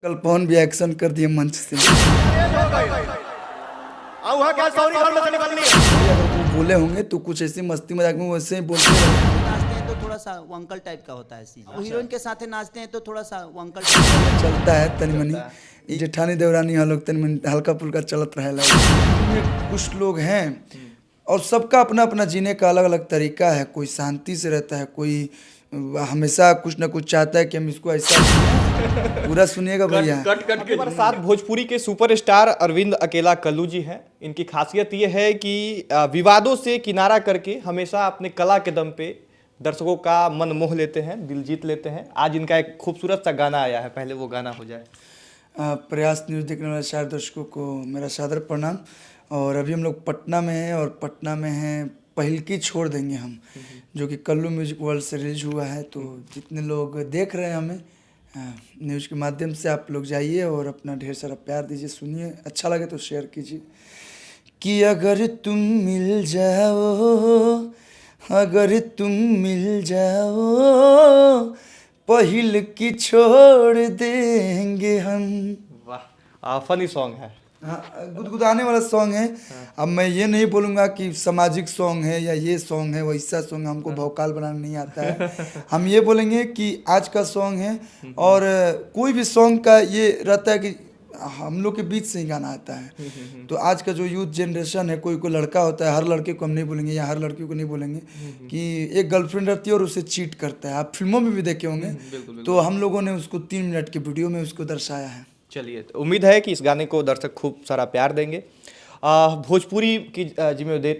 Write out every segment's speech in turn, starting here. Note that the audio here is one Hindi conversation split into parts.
कल पवन भी एक्शन कर दिए मंच से। वो बोले होंगे तो कुछ ऐसी मस्ती मजाक में वैसे ही बोलते हैं। नाचते हैं तो थोड़ा सा वो अंकल टाइप का होता है सीन। वो हीरोइन के साथ नाचते हैं तो थोड़ा सा वो अंकल टाइप चलता है तनी मनी। जेठानी देवरानी हम लोग तनी मनी हल्का फुल्का चलत रहेला। कुछ लोग हैं और सबका अपना अपना जीने का अलग अलग तरीका है। कोई शांति से रहता है, कोई हमेशा कुछ ना कुछ चाहता है कि हम इसको ऐसा पूरा सुनिएगा भैया। कट के हमारे साथ भोजपुरी के सुपरस्टार अरविंद अकेला कल्लू जी हैं। इनकी खासियत ये है कि विवादों से किनारा करके हमेशा अपने कला के दम पे दर्शकों का मन मोह लेते हैं, दिल जीत लेते हैं। आज इनका एक खूबसूरत सा गाना आया है, पहले वो गाना हो जाए। प्रयास न्यूज़ देखने वाले सारे दर्शकों को मेरा सादर प्रणाम। और अभी हम लोग पटना में हैं और पटना में हैं पहलकी छोड़ देंगे हम, जो कि कल्लू म्यूजिक वर्ल्ड से रिलीज हुआ है। तो जितने लोग देख रहे हैं हमें न्यूज़ के माध्यम से, आप लोग जाइए और अपना ढेर सारा प्यार दीजिए, सुनिए, अच्छा लगे तो शेयर कीजिए। कि अगर तुम मिल जाओ, अगर तुम मिल जाओ, पहल की छोड़ देंगे हम। वाह, फनी सॉन्ग है। हाँ, गुदगुदाने वाला सॉन्ग है। अब मैं ये नहीं बोलूँगा कि सामाजिक सॉन्ग है या ये सॉन्ग है वैसा सॉन्ग, हमको भौकाल बनाना नहीं आता है। हम ये बोलेंगे कि आज का सॉन्ग है और कोई भी सॉन्ग का ये रहता है कि हम लोग के बीच से ही गाना आता है। तो आज का जो यूथ जनरेशन है, कोई कोई लड़का होता है, हर लड़के को हम नहीं बोलेंगे या हर लड़की को नहीं बोलेंगे कि एक गर्लफ्रेंड रहती है और उसे चीट करता है। आप फिल्मों में भी देखे होंगे। तो हम लोगों ने उसको 3 मिनट की वीडियो में उसको दर्शाया है। चलिए, तो उम्मीद है कि इस गाने को दर्शक खूब सारा प्यार देंगे। भोजपुरी की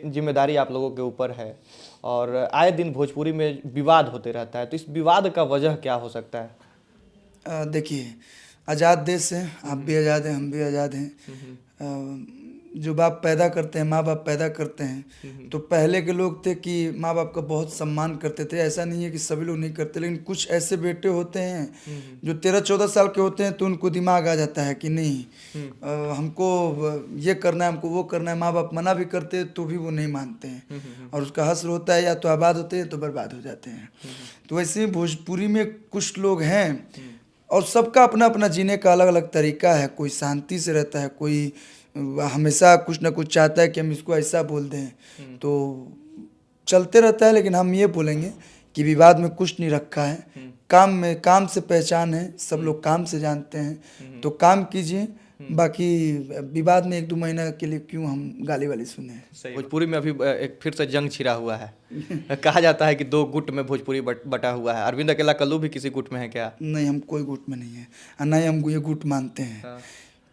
जिम्मेदारी आप लोगों के ऊपर है और आए दिन भोजपुरी में विवाद होते रहता है, तो इस विवाद का वजह क्या हो सकता है? देखिए, आज़ाद देश है, आप भी आज़ाद हैं, हम भी आज़ाद हैं। जो बाप पैदा करते हैं, माँ बाप पैदा करते हैं, तो पहले के लोग थे कि माँ बाप का बहुत सम्मान करते थे। ऐसा नहीं है कि सभी लोग नहीं करते, लेकिन कुछ ऐसे बेटे होते हैं जो 13-14 साल के होते हैं तो उनको दिमाग आ जाता है कि नहीं हमको ये करना है, हमको वो करना है। माँ बाप मना भी करते हैं तो भी वो नहीं मानते हैं और उसका हश्र होता है, या तो आबाद होते हैं तो बर्बाद हो जाते हैं। तो वैसे ही भोजपुरी में कुछ लोग हैं और सबका अपना अपना जीने का अलग अलग तरीका है। कोई शांति से रहता है, कोई हमेशा कुछ ना कुछ चाहता है कि हम इसको ऐसा बोल दें। तो चलते रहता है, लेकिन हम ये बोलेंगे कि विवाद में कुछ नहीं रखा है। काम में काम से पहचान है, सब लोग काम से जानते हैं, तो काम कीजिए। बाकी विवाद में 1-2 महीना के लिए क्यों हम गाली वाली सुने। भोजपुरी में अभी एक फिर से जंग छिड़ा हुआ है। कहा जाता है कि 2 गुट में भोजपुरी बटा हुआ है। अरविंद अकेला कल्लू भी किसी गुट में है क्या? नहीं, हम कोई गुट में नहीं है और ना ही हम ये गुट मानते हैं।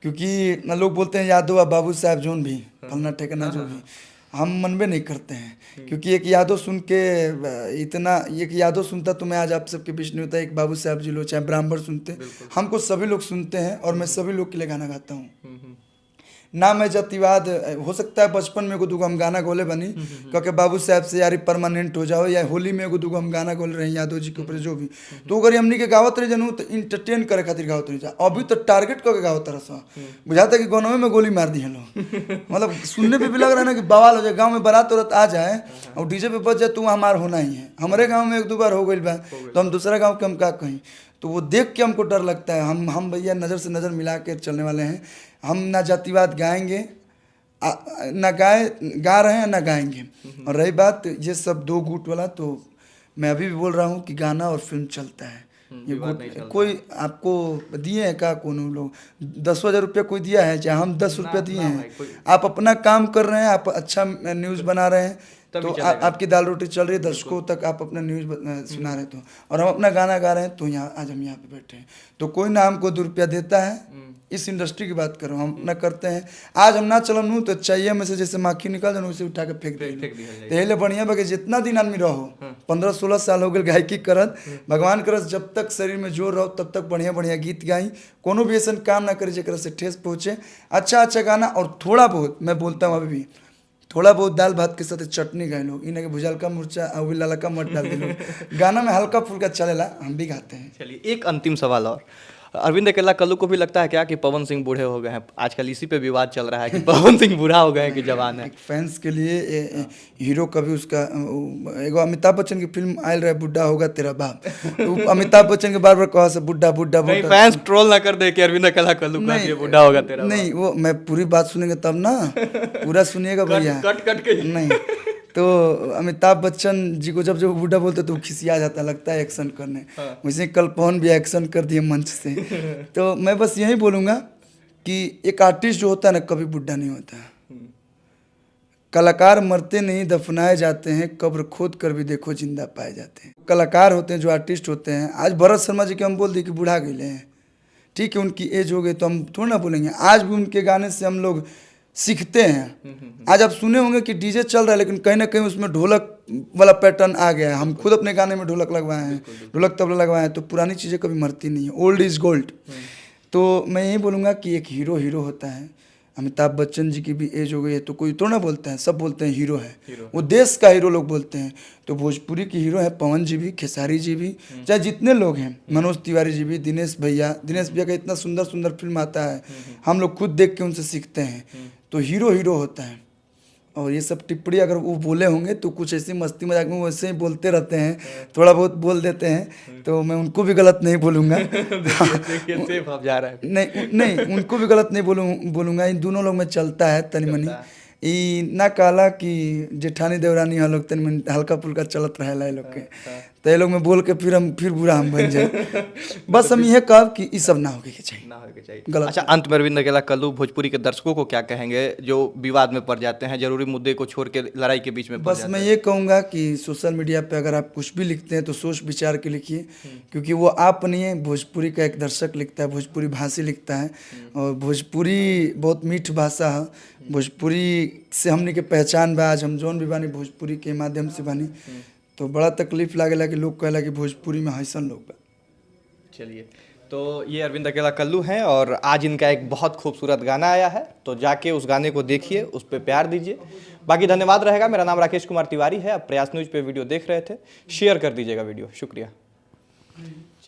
क्योंकि ना लोग बोलते हैं यादव बाबू साहब जोन भी फलना ठेकाना जो भी, हम मनबे नहीं करते हैं। क्योंकि एक यादव सुन के इतना, एक यादव सुनता तो मैं आज आप सबके बीच नहीं होता। एक बाबू साहब जी लोग चाहे ब्राह्मण सुनते, हमको सभी लोग सुनते हैं और मैं सभी लोग के लिए गाना गाता हूँ। ना मैं जातिवाद, हो सकता है बचपन में एगो दूगो हम गाना गोले बनी क्योंकि बाबू साहब से यारी परमानेंट हो जाओ, या होली में एगो दूगो हम गाना गोल रहे यादव जी के ऊपर जो भी। तो अगर हमनी के गावत रहे जनू तो इंटरटेन करे खातिर गावत रही जा। अभी तो टारगेट करके गावत रहा, बुझाता कि गनवे में गोली मार दी है लोग। मतलब सुनने पे भी लग रहा है ना कि बवाल हो जाए। गाँव में बारात औरत आ जाए और डीजे पे बच जाए तो हमार होना ही है। हमारे गाँव में 1-2 बार हो गई बा, तो हम दूसरा गाँव के हम क्या कहीं, तो वो देख के हमको डर लगता है। हम भैया नज़र से नज़र मिला के चलने वाले हैं। हम ना जातिवाद गाएंगे, ना गा रहे हैं, ना गाएंगे। और रही बात ये सब 2 गुट वाला, तो मैं अभी भी बोल रहा हूँ कि गाना और फिल्म चलता है। ये गुट कोई आपको दिए हैं का? कोनो लोग 10,000 रुपया कोई दिया है? चाहे हम 10 रुपया दिए हैं? आप अपना काम कर रहे हैं, आप अच्छा न्यूज़ बना रहे हैं तो आपकी दाल रोटी चल रही है, दर्शकों तक आप अपना न्यूज़ सुना रहे तो, और हम अपना गाना गा रहे हैं, तो यहाँ आज हम यहाँ पे बैठे हैं। तो कोई ना हमको 2 रुपया देता है। इस इंडस्ट्री की बात करो, हम अपना करते हैं। आज हम ना चलम नू तो चाहिए में से जैसे माखी निकाल जाए उसे उठा के फेंक दिया। तो यही बढ़िया बगे जितना दिन आदमी रहो, 15-16 साल हो गए गायकी करत, भगवान करस जब तक शरीर में जोर रहो तब तक बढ़िया बढ़िया गीत गाई। कोनो भी ऐसा काम ना करे जरा से ठेस पहुँचे। अच्छा गाना, और थोड़ा बहुत मैं बोलता हूँ अभी भी, थोड़ा बहुत दाल भात के साथ चटनी गाए लोग, इन्हें भुजल का मुर्चा और लाला का मट डाल दे लोग। गाना में हल्का फुल्का चलेला, हम भी गाते हैं। चलिए, एक अंतिम सवाल और, अरविंद अकेला कल्लू को भी लगता है क्या कि पवन सिंह बूढ़े हो गए हैं? आजकल इसी पे विवाद चल रहा है कि पवन सिंह बूढ़ा हो गए हैं कि जवान है। एक फैंस के लिए हीरो कभी उसका एगो अमिताभ बच्चन की फिल्म आयल रहे बुड्ढा होगा तेरा बाप, तो अमिताभ बच्चन के बार बार कहा से बुड्ढा बुड्ढा कहीं बुड्ढा। फैंस ट्रोल ना कर दे कि अरविंद अकेला कल्लू का ये बूढ़ा होगा तेरा बाप। नहीं, वो मैं पूरी बात सुनेंगे तब ना, पूरा सुनिएगा भैया। कट कट के नहीं, तो अमिताभ बच्चन जी को जब बूढ़ा बोलते तो खिसिया जाता, लगता है एक्शन करने। वैसे कल पवन भी एक्शन कर दिए मंच से। तो मैं बस यही बोलूँगा कि एक आर्टिस्ट जो होता है ना कभी बुढ़ा नहीं होता। कलाकार मरते नहीं, दफनाए जाते हैं, कब्र खोद कर भी देखो जिंदा पाए जाते हैं। कलाकार होते हैं जो आर्टिस्ट होते हैं। आज भरत शर्मा जी के हम बोल दिए कि बूढ़ा गए हैं, ठीक है, उनकी एज हो गई तो हम थोड़ा ना बोलेंगे। आज भी उनके गाने से हम लोग सीखते हैं। आज आप सुने होंगे कि डीजे चल रहा है लेकिन कहीं ना कहीं उसमें ढोलक वाला पैटर्न आ गया है। हम खुद अपने गाने में ढोलक लगवाए हैं, ढोलक तबला लगवाए हैं। तो पुरानी चीज़ें कभी मरती नहीं है, ओल्ड इज गोल्ड। तो मैं यही बोलूँगा कि एक हीरो हीरो होता है। अमिताभ बच्चन जी की भी एज हो गई है तो कोई तो ना बोलता है, सब बोलते हैं हीरो है, वो देश का हीरो लोग बोलते हैं। तो भोजपुरी की हीरो है पवन जी भी, खेसारी जी भी, चाहे जितने लोग हैं, मनोज तिवारी जी भी, दिनेश भैया का इतना सुंदर सुंदर फिल्म आता है, हम लोग खुद देख के उनसे सीखते हैं। तो हीरो हीरो होता है। और ये सब टिप्पणी अगर वो बोले होंगे तो कुछ ऐसी मस्ती मजाक में वैसे ही बोलते रहते हैं, थोड़ा बहुत बोल देते हैं, तो मैं उनको भी गलत नहीं बोलूँगा। देखिए सेफ आप जा रहे हैं। नहीं नहीं, उनको भी गलत नहीं बोलूँगा। इन दोनों लोग में चलता है तनी मनी। ई ना कहला कि जेठानी देवरानी हम लोग तनी मनी हल्का फुल्का चलत रहेला लोग के, तो ये लोग में बोल के फिर बुरा हम बन जाए। बस हम यह कहब कि ये सब ना होके के चाहिए, ना होके चाहिए। गलत। अच्छा, अंत में अरविंद अकेला कल्लू भोजपुरी के दर्शकों को क्या कहेंगे जो विवाद में पड़ जाते हैं, जरूरी मुद्दे को छोड़ के लड़ाई के बीच में पड़ बस जाते मैं हैं? ये कहूँगा कि सोशल मीडिया पे अगर आप कुछ भी लिखते हैं तो सोच विचार के लिखिए, क्योंकि वो आप नहीं है, भोजपुरी का एक दर्शक लिखता है, भोजपुरी भाषी लिखता है। और भोजपुरी बहुत मीठ भाषा है। भोजपुरी से हमने के पहचान बा, आज हम जौन भी बानी भोजपुरी के माध्यम से बानी। तो बड़ा तकलीफ लागेला कि लोग कहला कि भोजपुरी में हैसन लोग बा। चलिए, तो ये अरविंद अकेला कल्लू हैं और आज इनका एक बहुत खूबसूरत गाना आया है, तो जाके उस गाने को देखिए, उस पर प्यार दीजिए। बाकी धन्यवाद रहेगा। मेरा नाम राकेश कुमार तिवारी है। आप प्रयास न्यूज़ पे वीडियो देख रहे थे, शेयर कर दीजिएगा वीडियो। शुक्रिया।